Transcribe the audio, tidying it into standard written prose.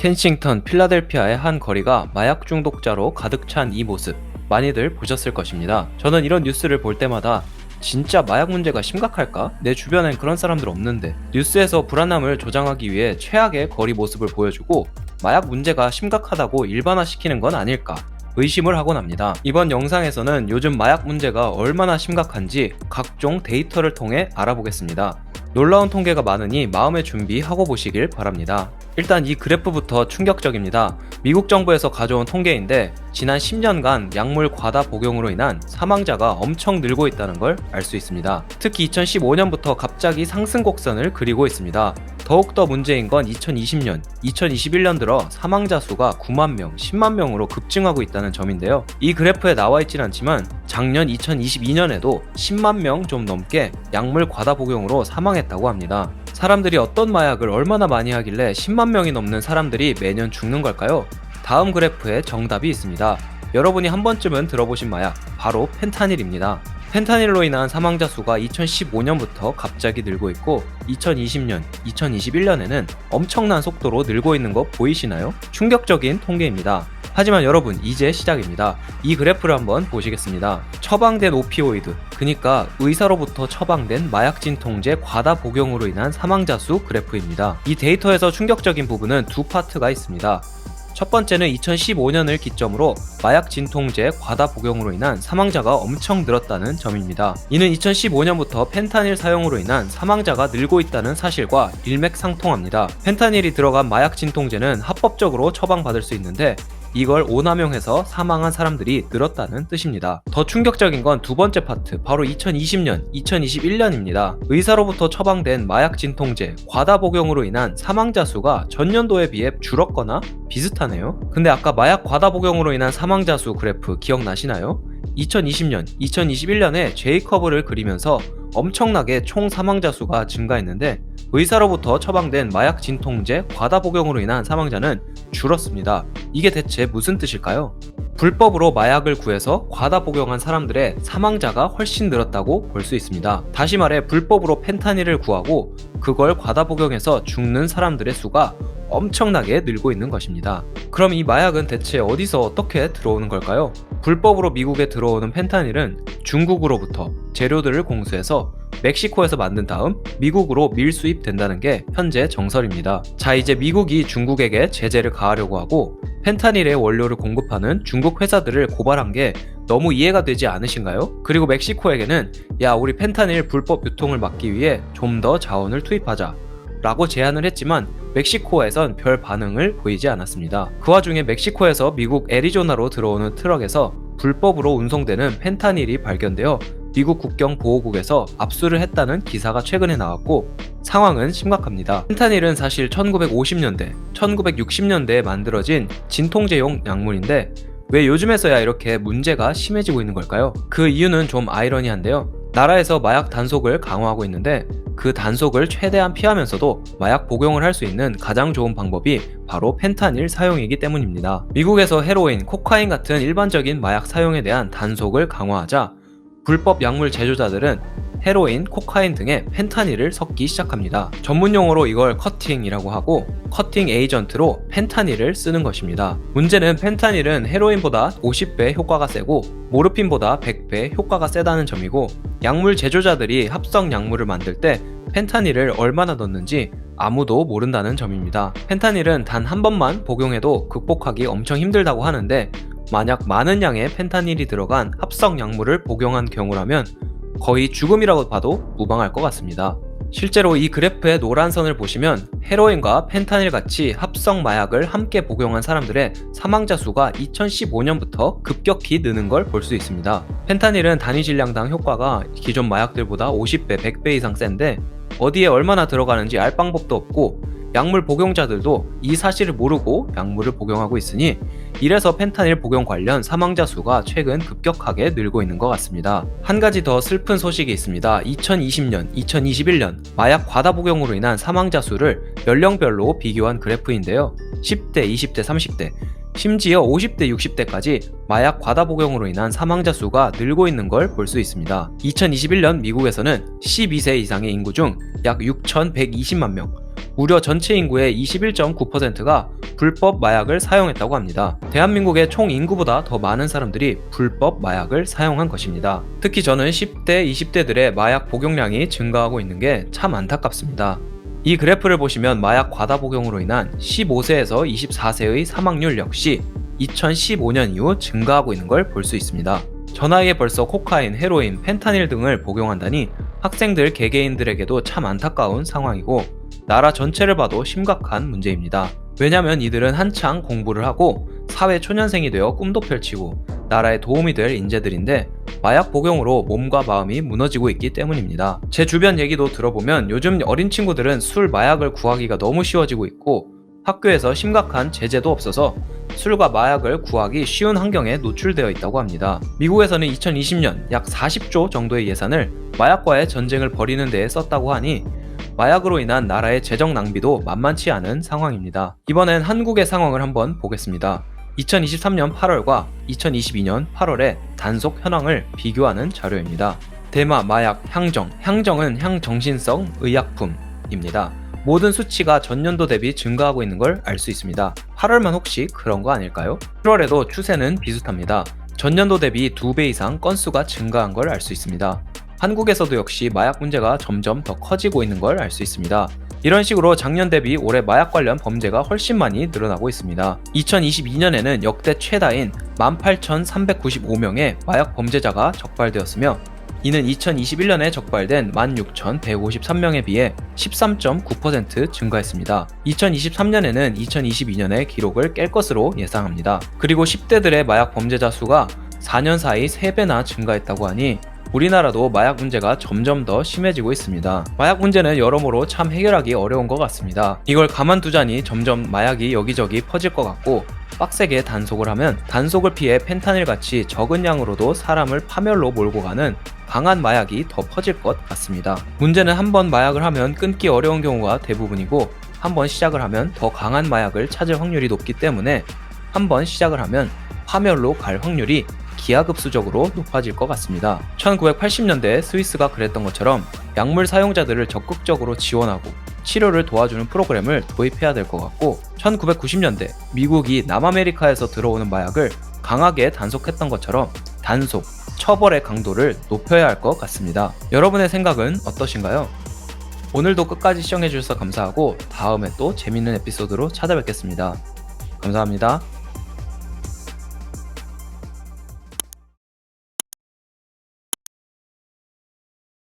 켄싱턴 필라델피아의 한 거리가 마약 중독자로 가득 찬 이 모습, 많이들 보셨을 것입니다. 저는 이런 뉴스를 볼 때마다 진짜 마약 문제가 심각할까? 내 주변엔 그런 사람들 없는데. 뉴스에서 불안함을 조장하기 위해 최악의 거리 모습을 보여주고 마약 문제가 심각하다고 일반화시키는 건 아닐까 의심을 하곤 합니다. 이번 영상에서는 요즘 마약 문제가 얼마나 심각한지 각종 데이터를 통해 알아보겠습니다. 놀라운 통계가 많으니 마음의 준비하고 보시길 바랍니다. 일단 이 그래프부터 충격적입니다. 미국 정부에서 가져온 통계인데 지난 10년간 약물 과다 복용으로 인한 사망자가 엄청 늘고 있다는 걸 알 수 있습니다. 특히 2015년부터 갑자기 상승 곡선을 그리고 있습니다. 더욱더 문제인 건 2020년, 2021년 들어 사망자 수가 9만 명, 10만 명으로 급증하고 있다는 점인데요. 이 그래프에 나와 있진 않지만 작년 2022년에도 10만 명 좀 넘게 약물 과다 복용으로 사망했다고 합니다. 사람들이 어떤 마약을 얼마나 많이 하길래 10만 명이 넘는 사람들이 매년 죽는 걸까요? 다음 그래프에 정답이 있습니다. 여러분이 한 번쯤은 들어보신 마약, 바로 펜타닐입니다. 펜타닐로 인한 사망자 수가 2015년부터 갑자기 늘고 있고 2020년, 2021년에는 엄청난 속도로 늘고 있는 거 보이시나요? 충격적인 통계입니다. 하지만 여러분, 이제 시작입니다. 이 그래프를 한번 보시겠습니다. 처방된 오피오이드, 그러니까 의사로부터 처방된 마약 진통제 과다 복용으로 인한 사망자 수 그래프입니다. 이 데이터에서 충격적인 부분은 두 파트가 있습니다. 첫 번째는 2015년을 기점으로 마약 진통제 과다 복용으로 인한 사망자가 엄청 늘었다는 점입니다. 이는 2015년부터 펜타닐 사용으로 인한 사망자가 늘고 있다는 사실과 일맥상통합니다. 펜타닐이 들어간 마약 진통제는 합법적으로 처방받을 수 있는데 이걸 오남용해서 사망한 사람들이 늘었다는 뜻입니다. 더 충격적인 건 두 번째 파트, 바로 2020년, 2021년입니다. 의사로부터 처방된 마약 진통제 과다 복용으로 인한 사망자 수가 전년도에 비해 줄었거나 비슷하네요. 근데 아까 마약 과다 복용으로 인한 사망자 수 그래프 기억나시나요? 2020년, 2021년에 J커브를 그리면서 엄청나게 총 사망자 수가 증가했는데 의사로부터 처방된 마약 진통제 과다 복용으로 인한 사망자는 줄었습니다. 이게 대체 무슨 뜻일까요? 불법으로 마약을 구해서 과다 복용한 사람들의 사망자가 훨씬 늘었다고 볼 수 있습니다. 다시 말해 불법으로 펜타닐을 구하고 그걸 과다 복용해서 죽는 사람들의 수가 엄청나게 늘고 있는 것입니다. 그럼 이 마약은 대체 어디서 어떻게 들어오는 걸까요? 불법으로 미국에 들어오는 펜타닐은 중국으로부터 재료들을 공수해서 멕시코에서 만든 다음 미국으로 밀수입된다는 게 현재 정설입니다. 자, 이제 미국이 중국에게 제재를 가하려고 하고 펜타닐의 원료를 공급하는 중국 회사들을 고발한 게 너무 이해가 되지 않으신가요? 그리고 멕시코에게는 야, 우리 펜타닐 불법 유통을 막기 위해 좀 더 자원을 투입하자 라고 제안을 했지만 멕시코에선 별 반응을 보이지 않았습니다. 그 와중에 멕시코에서 미국 애리조나로 들어오는 트럭에서 불법으로 운송되는 펜타닐이 발견되어 미국 국경보호국에서 압수를 했다는 기사가 최근에 나왔고 상황은 심각합니다. 펜타닐은 사실 1950년대, 1960년대에 만들어진 진통제용 약물인데 왜 요즘에서야 이렇게 문제가 심해지고 있는 걸까요? 그 이유는 좀 아이러니한데요. 나라에서 마약 단속을 강화하고 있는데 그 단속을 최대한 피하면서도 마약 복용을 할 수 있는 가장 좋은 방법이 바로 펜타닐 사용이기 때문입니다. 미국에서 헤로인, 코카인 같은 일반적인 마약 사용에 대한 단속을 강화하자 불법 약물 제조자들은 헤로인, 코카인 등에 펜타닐을 섞기 시작합니다. 전문용어로 이걸 커팅이라고 하고 커팅 에이전트로 펜타닐을 쓰는 것입니다. 문제는 펜타닐은 헤로인보다 50배 효과가 세고 모르핀보다 100배 효과가 세다는 점이고 약물 제조자들이 합성 약물을 만들 때 펜타닐을 얼마나 넣는지 아무도 모른다는 점입니다. 펜타닐은 단 한 번만 복용해도 극복하기 엄청 힘들다고 하는데 만약 많은 양의 펜타닐이 들어간 합성 약물을 복용한 경우라면 거의 죽음이라고 봐도 무방할 것 같습니다. 실제로 이 그래프의 노란 선을 보시면 헤로인과 펜타닐 같이 합성 마약을 함께 복용한 사람들의 사망자 수가 2015년부터 급격히 느는 걸 볼 수 있습니다. 펜타닐은 단위 질량당 효과가 기존 마약들보다 50배, 100배 이상 센데 어디에 얼마나 들어가는지 알 방법도 없고 약물 복용자들도 이 사실을 모르고 약물을 복용하고 있으니 이래서 펜타닐 복용 관련 사망자 수가 최근 급격하게 늘고 있는 것 같습니다. 한 가지 더 슬픈 소식이 있습니다. 2020년, 2021년 마약 과다 복용으로 인한 사망자 수를 연령별로 비교한 그래프인데요. 10대, 20대, 30대, 심지어 50대, 60대까지 마약 과다 복용으로 인한 사망자 수가 늘고 있는 걸 볼 수 있습니다. 2021년 미국에서는 12세 이상의 인구 중 약 6,120만 명, 무려 전체 인구의 21.9%가 불법 마약을 사용했다고 합니다. 대한민국의 총 인구보다 더 많은 사람들이 불법 마약을 사용한 것입니다. 특히 저는 10대, 20대들의 마약 복용량이 증가하고 있는 게 참 안타깝습니다. 이 그래프를 보시면 마약 과다 복용으로 인한 15세에서 24세의 사망률 역시 2015년 이후 증가하고 있는 걸 볼 수 있습니다. 저 나이에 벌써 코카인, 헤로인, 펜타닐 등을 복용한다니 학생들 개개인들에게도 참 안타까운 상황이고 나라 전체를 봐도 심각한 문제입니다. 왜냐면 이들은 한창 공부를 하고 사회 초년생이 되어 꿈도 펼치고 나라에 도움이 될 인재들인데 마약 복용으로 몸과 마음이 무너지고 있기 때문입니다. 제 주변 얘기도 들어보면 요즘 어린 친구들은 술, 마약을 구하기가 너무 쉬워지고 있고 학교에서 심각한 제재도 없어서 술과 마약을 구하기 쉬운 환경에 노출되어 있다고 합니다. 미국에서는 2020년 약 40조 정도의 예산을 마약과의 전쟁을 벌이는 데에 썼다고 하니 마약으로 인한 나라의 재정 낭비도 만만치 않은 상황입니다. 이번엔 한국의 상황을 한번 보겠습니다. 2023년 8월과 2022년 8월의 단속 현황을 비교하는 자료입니다. 대마, 마약, 향정. 향정은 향정신성 의약품입니다. 모든 수치가 전년도 대비 증가하고 있는 걸 알 수 있습니다. 8월만 혹시 그런 거 아닐까요? 7월에도 추세는 비슷합니다. 전년도 대비 2배 이상 건수가 증가한 걸 알 수 있습니다. 한국에서도 역시 마약 문제가 점점 더 커지고 있는 걸 알 수 있습니다. 이런 식으로 작년 대비 올해 마약 관련 범죄가 훨씬 많이 늘어나고 있습니다. 2022년에는 역대 최다인 18,395명의 마약 범죄자가 적발되었으며 이는 2021년에 적발된 16,153명에 비해 13.9% 증가했습니다. 2023년에는 2022년의 기록을 깰 것으로 예상합니다. 그리고 10대들의 마약 범죄자 수가 4년 사이 3배나 증가했다고 하니 우리나라도 마약 문제가 점점 더 심해지고 있습니다. 마약 문제는 여러모로 참 해결하기 어려운 것 같습니다. 이걸 가만두자니 점점 마약이 여기저기 퍼질 것 같고 빡세게 단속을 하면 단속을 피해 펜타닐같이 적은 양으로도 사람을 파멸로 몰고 가는 강한 마약이 더 퍼질 것 같습니다. 문제는 한번 마약을 하면 끊기 어려운 경우가 대부분이고 한번 시작을 하면 더 강한 마약을 찾을 확률이 높기 때문에 한번 시작을 하면 파멸로 갈 확률이 기하급수적으로 높아질 것 같습니다. 1980년대 스위스가 그랬던 것처럼 약물 사용자들을 적극적으로 지원하고 치료를 도와주는 프로그램을 도입해야 될 것 같고 1990년대 미국이 남아메리카에서 들어오는 마약을 강하게 단속했던 것처럼 단속, 처벌의 강도를 높여야 할 것 같습니다. 여러분의 생각은 어떠신가요? 오늘도 끝까지 시청해주셔서 감사하고 다음에 또 재밌는 에피소드로 찾아뵙겠습니다. 감사합니다.